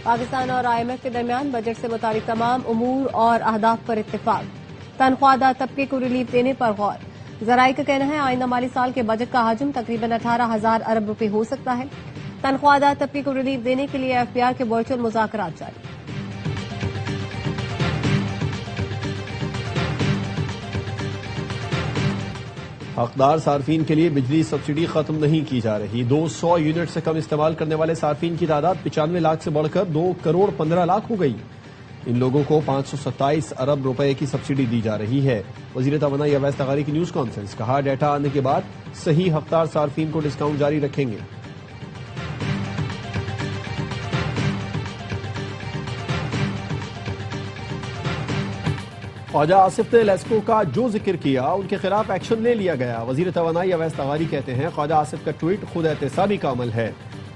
پاکستان اور IMF کے درمیان بجٹ سے متعلق تمام امور اور اہداف پر اتفاق۔ تنخواہ دار طبقے کو ریلیف دینے پر غور۔ ذرائع کا کہنا ہے آئندہ مالی سال کے بجٹ کا حجم تقریباً 18,000 ارب روپے ہو سکتا ہے۔ تنخواہ دار طبقے کو ریلیف دینے کے لیے FBR کے ورچوئل مذاکرات جاری۔ حقدار صارفین کے لیے بجلی سبسڈی ختم نہیں کی جا رہی۔ 200 یونٹ سے کم استعمال کرنے والے صارفین کی تعداد 95 لاکھ سے بڑھ کر 2 کروڑ 15 لاکھ ہو گئی۔ ان لوگوں کو 527 ارب روپے کی سبسڈی دی جا رہی ہے۔ وزیر توانائی اویس تغاری کی نیوز کانفرنس، کہا ڈیٹا آنے کے بعد صحیح حقدار صارفین کو ڈسکاؤنٹ جاری رکھیں گے۔ خواجہ آصف نے لیسکو کا جو ذکر کیا ان کے خلاف ایکشن لے لیا گیا۔ وزیر توانائی اویس تغاری کہتے ہیں خواجہ آصف کا ٹویٹ خود احتسابی کا عمل ہے،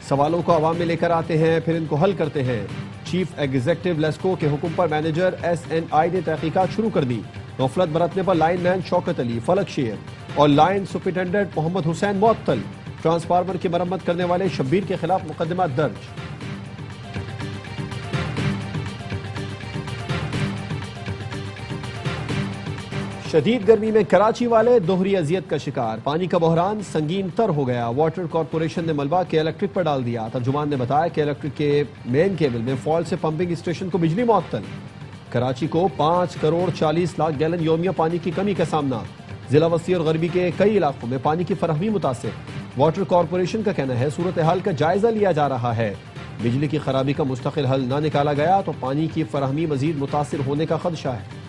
سوالوں کو عوام میں لے کر آتے ہیں پھر ان کو حل کرتے ہیں۔ چیف ایگزیکٹو لیسکو کے حکم پر مینیجر SNI نے تحقیقات شروع کر دی۔ غفلت برتنے پر لائن مین شوکت علی، فلک شیر اور لائن سپرنٹینڈنٹ محمد حسین معطل۔ ٹرانسفارمر کی مرمت کرنے والے شبیر کے خلاف مقدمہ درج۔ شدید گرمی میں کراچی والے دوہری اذیت کا شکار۔ پانی کا بحران سنگین تر ہو گیا۔ واٹر کارپوریشن نے ملبہ کے الیکٹرک پر ڈال دیا۔ ترجمان نے بتایا کہ الیکٹرک کے مین کیبل میں فالٹ سے پمپنگ اسٹیشن کو بجلی معطل۔ کراچی کو 5 کروڑ 40 لاکھ گیلن یومیہ پانی کی کمی کا سامنا۔ ضلع وسطی اور غربی کے کئی علاقوں میں پانی کی فراہمی متاثر۔ واٹر کارپوریشن کا کہنا ہے صورتحال کا جائزہ لیا جا رہا ہے۔ بجلی کی خرابی کا مستقل حل نہ نکالا گیا تو پانی کی فراہمی مزید متاثر ہونے کا خدشہ ہے۔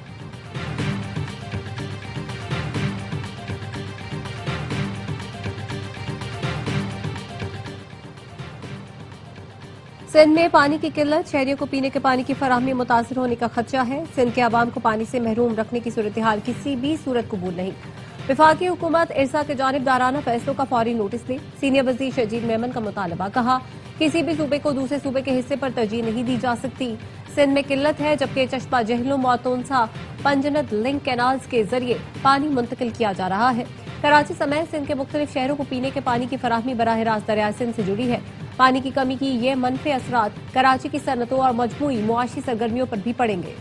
سندھ میں پانی کی قلت، شہریوں کو پینے کے پانی کی فراہمی متاثر ہونے کا خدشہ ہے۔ سندھ کے عوام کو پانی سے محروم رکھنے کی صورتحال کسی بھی صورت قبول نہیں۔ وفاقی حکومت ارسا کے جانبدارانہ فیصلوں کا فوری نوٹس دے۔ سینئر وزیر شرجیل میمن کا مطالبہ، کہا کسی بھی صوبے کو دوسرے صوبے کے حصے پر ترجیح نہیں دی جا سکتی۔ سندھ میں قلت ہے جبکہ چشمہ جہلم موتونسا پنجنت لنک کینالز کے ذریعے پانی منتقل کیا جا رہا ہے۔ کراچی سمیت سندھ کے مختلف شہروں کو پینے کے پانی کی فراہمی براہ راست دریائے سندھ سے جڑی ہے۔ پانی کی کمی کی یہ منفی اثرات کراچی کی صنعتوں اور مجموعی معاشی سرگرمیوں پر بھی پڑیں گے۔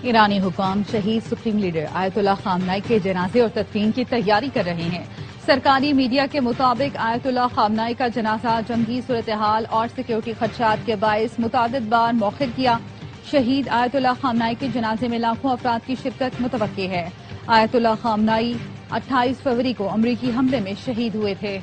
ایرانی حکام شہید سپریم لیڈر آیت اللہ خامنائی کے جنازے اور تدفین کی تیاری کر رہے ہیں۔ سرکاری میڈیا کے مطابق آیت اللہ خامنائی کا جنازہ جنگی صورتحال اور سیکیورٹی خدشات کے باعث متعدد بار مؤخر کیا۔ شہید آیت اللہ خامنائی کے جنازے میں لاکھوں افراد کی شرکت متوقع ہے۔ آیت اللہ خامنائی 28 فروری کو امریکی حملے میں شہید ہوئے تھے۔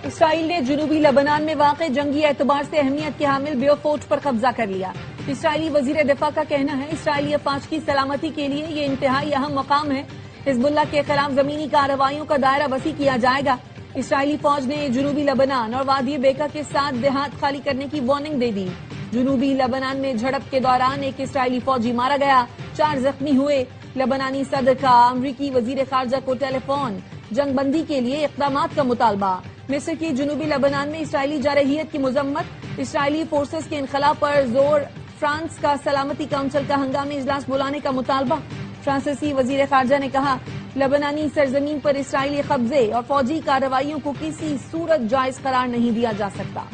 اسرائیل نے جنوبی لبنان میں واقع جنگی اعتبار سے اہمیت کے حامل بیو فورٹ پر قبضہ کر لیا۔ اسرائیلی وزیر دفاع کا کہنا ہے اسرائیلی افواج کی سلامتی کے لیے یہ انتہائی اہم مقام ہے۔ حزب اللہ کے خلاف زمینی کارروائیوں کا دائرہ وسیع کیا جائے گا۔ اسرائیلی فوج نے جنوبی لبنان اور وادی بیکا کے 7 دیہات خالی کرنے کی وارننگ دے دی۔ جنوبی لبنان میں جھڑپ کے دوران ایک اسرائیلی فوجی مارا گیا، 4 زخمی ہوئے۔ لبنانی صدر کا امریکی وزیر خارجہ کو ٹیلی فون، جنگ بندی کے لیے اقدامات کا مطالبہ۔ مصر کی جنوبی لبنان میں اسرائیلی جارحیت کی مذمت، اسرائیلی فورسز کے انخلا پر زور۔ فرانس کا سلامتی کونسل کا ہنگامی اجلاس بلانے کا مطالبہ۔ فرانسیسی وزیر خارجہ نے کہا لبنانی سرزمین پر اسرائیلی قبضے اور فوجی کارروائیوں کو کسی صورت جائز قرار نہیں دیا جا سکتا۔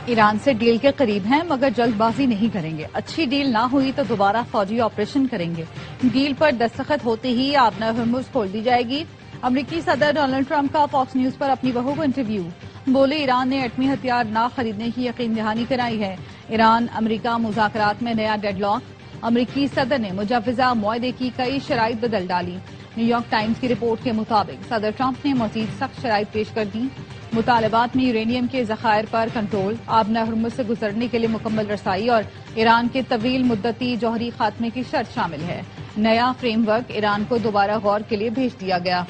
ایران سے ڈیل کے قریب ہیں مگر جلد بازی نہیں کریں گے۔ اچھی ڈیل نہ ہوئی تو دوبارہ فوجی آپریشن کریں گے۔ ڈیل پر دستخط ہوتے ہی آبنہ ہرمز کھول دی جائے گی۔ امریکی صدر ڈونلڈ ٹرمپ کا فاکس نیوز پر اپنی بہو کو انٹرویو، بولے ایران نے ایٹمی ہتھیار نہ خریدنے کی یقین دہانی کرائی ہے۔ ایران امریکہ مذاکرات میں نیا ڈیڈ لاک، امریکی صدر نے مجوزہ معاہدے کی کئی شرائط بدل ڈالی۔ نیو یارک ٹائمز کی رپورٹ کے مطابق صدر ٹرمپ نے مزید سخت شرائط پیش کر دی۔ مطالبات میں یورینیم کے ذخائر پر کنٹرول، آبنہ ہرمز سے گزرنے کے لیے مکمل رسائی اور ایران کے طویل مدتی جوہری خاتمے کی شرط شامل ہے۔ نیا فریم ورک ایران کو دوبارہ غور کے لیے بھیج دیا گیا۔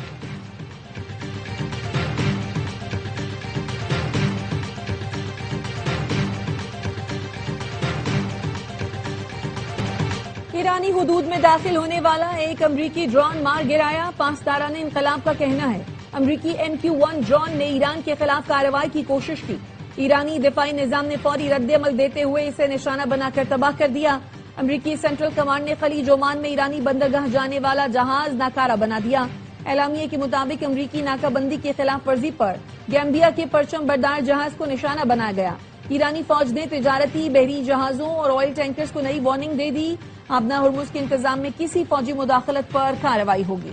ایرانی حدود میں داخل ہونے والا ایک امریکی ڈرون مار گرایا. پاسداران انقلاب کا کہنا ہے امریکی MQ-1 ڈرون نے ایران کے خلاف کارروائی کی کوشش کی. ایرانی دفاعی نظام نے فوری رد عمل دیتے ہوئے اسے نشانہ بنا کر تباہ کر دیا. امریکی سینٹرل کمانڈ نے خلیج عمان میں ایرانی بندرگاہ جانے والا جہاز ناکارہ بنا دیا. اعلامیے کے مطابق امریکی ناکہ بندی کی خلاف ورزی پر گیمبیا کے پرچم بردار جہاز کو نشانہ بنایا گیا. ایرانی فوج نے تجارتی بحری جہازوں اور آئل ٹینکرز کو نئی وارننگ دے دی. آبنا ہرمز کے انتظام میں کسی فوجی مداخلت پر کارروائی ہوگی.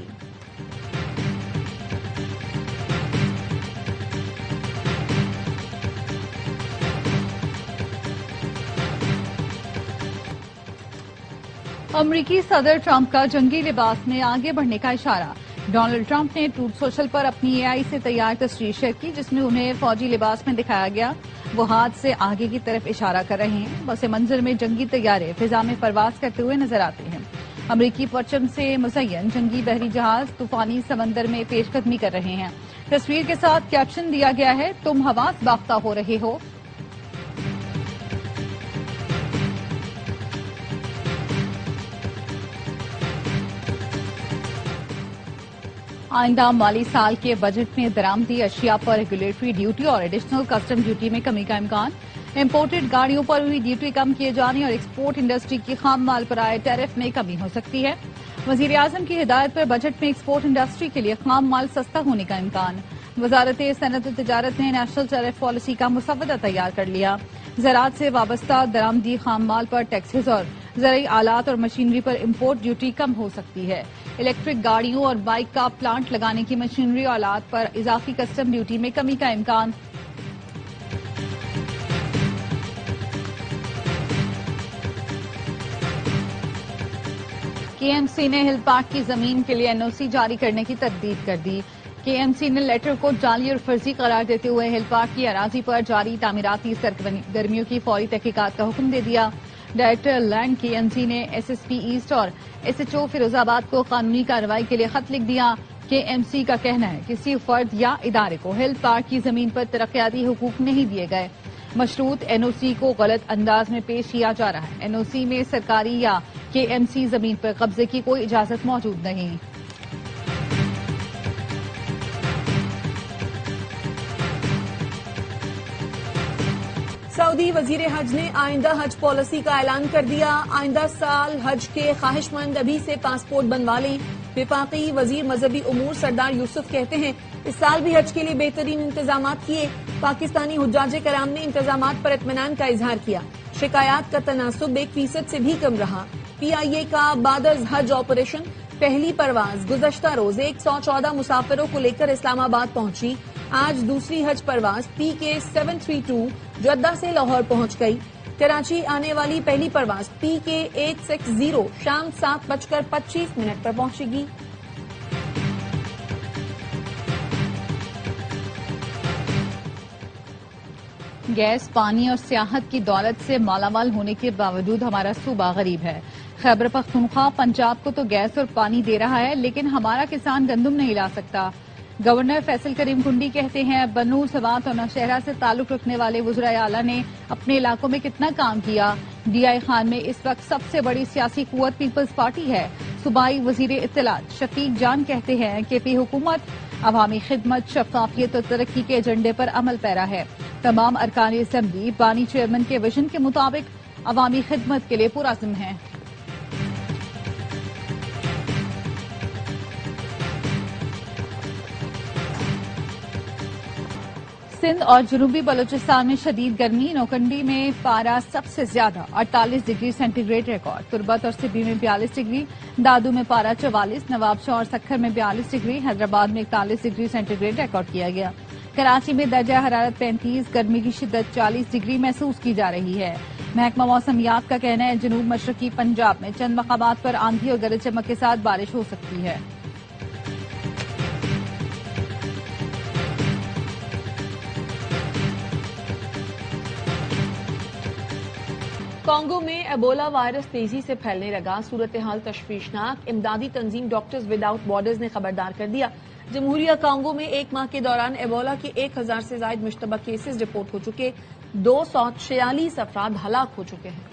امریکی صدر ٹرمپ کا جنگی لباس میں آگے بڑھنے کا اشارہ. ڈونلڈ ٹرمپ نے ٹروتھ سوشل پر اپنی AI سے تیار تصویر شیئر کی جس میں انہیں فوجی لباس میں دکھایا گیا. وہ ہاتھ سے آگے کی طرف اشارہ کر رہے ہیں. پس منظر میں جنگی طیارے فضا میں پرواز کرتے ہوئے نظر آتے ہیں. امریکی پرچم سے مزین جنگی بحری جہاز طوفانی سمندر میں پیش قدمی کر رہے ہیں. تصویر کے ساتھ کیپشن دیا گیا ہے تم حواس باختہ ہو رہے ہو. آئندہ مالی سال کے بجٹ میں درآمدی اشیاء پر ریگولیٹری ڈیوٹی اور ایڈیشنل کسٹم ڈیوٹی میں کمی کا امکان. امپورٹڈ گاڑیوں پر ہوئی ڈیوٹی کم کیے جانے اور ایکسپورٹ انڈسٹری کی خام مال پر آئے ٹیرف میں کمی ہو سکتی ہے. وزیر اعظم کی ہدایت پر بجٹ میں ایکسپورٹ انڈسٹری کے لیے خام مال سستا ہونے کا امکان. وزارت صنعت و تجارت نے نیشنل ٹیرف پالیسی کا مسودہ تیار کر لیا. زراعت سے وابستہ درآمدی خام مال پر ٹیکسز اور زرعی آلات اور مشینری پر امپورٹ ڈیوٹی کم ہو سکتی ہے. الیکٹرک گاڑیوں اور بائک کا پلانٹ لگانے کی مشینری اور آلات پر اضافی کسٹم ڈیوٹی میں کمی کا امکان. KMC نے ہل پارک کی زمین کے لیے NOC جاری کرنے کی تردید کر دی. KMC نے لیٹر کو جعلی اور فرضی قرار دیتے ہوئے ہل پارک کی اراضی پر جاری تعمیراتی سرگرمیوں کی فوری تحقیقات کا حکم دے دیا. ڈائریکٹر لینڈ KMC نے SSP ایسٹ اور SHO فیروز آباد کو قانونی کارروائی کے لیے خط لکھ دیا. KMC کا کہنا ہے کسی فرد یا ادارے کو ہل پارک کی زمین پر ترقیاتی حقوق نہیں دیے گئے. مشروط NOC کو غلط انداز میں پیش کیا جا رہا ہے. NOC میں سرکاری یا KMC زمین پر قبضے کی کوئی اجازت موجود نہیں. سعودی وزیر حج نے آئندہ حج پالیسی کا اعلان کر دیا. آئندہ سال حج کے خواہش مند ابھی سے پاسپورٹ بنوا لیں. وفاقی وزیر مذہبی امور سردار یوسف کہتے ہیں اس سال بھی حج کے لیے بہترین انتظامات کیے. پاکستانی حجاج کرام نے انتظامات پر اطمینان کا اظہار کیا. شکایات کا تناسب 1% سے بھی کم رہا. PIA کا بعد از حج آپریشن. پہلی پرواز گزشتہ روز 114 مسافروں کو لے کر اسلام آباد پہنچی. آج دوسری حج پرواز PK-732 جدہ سے لاہور پہنچ گئی. کراچی آنے والی پہلی پرواز PK-860 شام 7:25 پر پہنچے گی. گیس، پانی اور سیاحت کی دولت سے مالا مال ہونے کے باوجود ہمارا صوبہ غریب ہے. خیبر پختونخوا پنجاب کو تو گیس اور پانی دے رہا ہے لیکن ہمارا کسان گندم نہیں لا سکتا. گورنر فیصل کریم کنڈی کہتے ہیں بنوں، سوات اور نوشہرہ سے تعلق رکھنے والے وزرائے اعلیٰ نے اپنے علاقوں میں کتنا کام کیا. DI خان میں اس وقت سب سے بڑی سیاسی قوت پیپلز پارٹی ہے. صوبائی وزیر اطلاعات شفیق جان کہتے ہیں کہ پی حکومت عوامی خدمت، شفافیت اور ترقی کے ایجنڈے پر عمل پیرا ہے. تمام ارکان اسمبلی بانی چیئرمین کے ویژن کے مطابق عوامی خدمت کے لیے پرعزم ہیں. سندھ اور جنوبی بلوچستان میں شدید گرمی. نوکنڈی میں پارا سب سے زیادہ 48 ڈگری سینٹی گریڈ ریکارڈ. تربت اور سبی میں 42 ڈگری، دادو میں پارا 44، نواب شاہ اور سکھر میں 42 ڈگری، حیدرآباد میں 41 ڈگری سینٹی گریڈ ریکارڈ کیا گیا. کراچی میں درجہ حرارت 35، گرمی کی شدت 40 ڈگری محسوس کی جا رہی ہے. محکمہ موسمیات کا کہنا ہے جنوب مشرقی پنجاب میں چند مقامات پر آندھی اور گرج چمک کے ساتھ بارش ہو سکتی ہے. کانگو میں ایبولا وائرس تیزی سے پھیلنے لگا. صورتحال تشویشناک. امدادی تنظیم ڈاکٹرز وداؤٹ بارڈرز نے خبردار کر دیا جمہوریہ کانگو میں ایک ماہ کے دوران ایبولا کے 1000 سے زائد مشتبہ کیسز رپورٹ ہو چکے. 246 افراد ہلاک ہو چکے ہیں.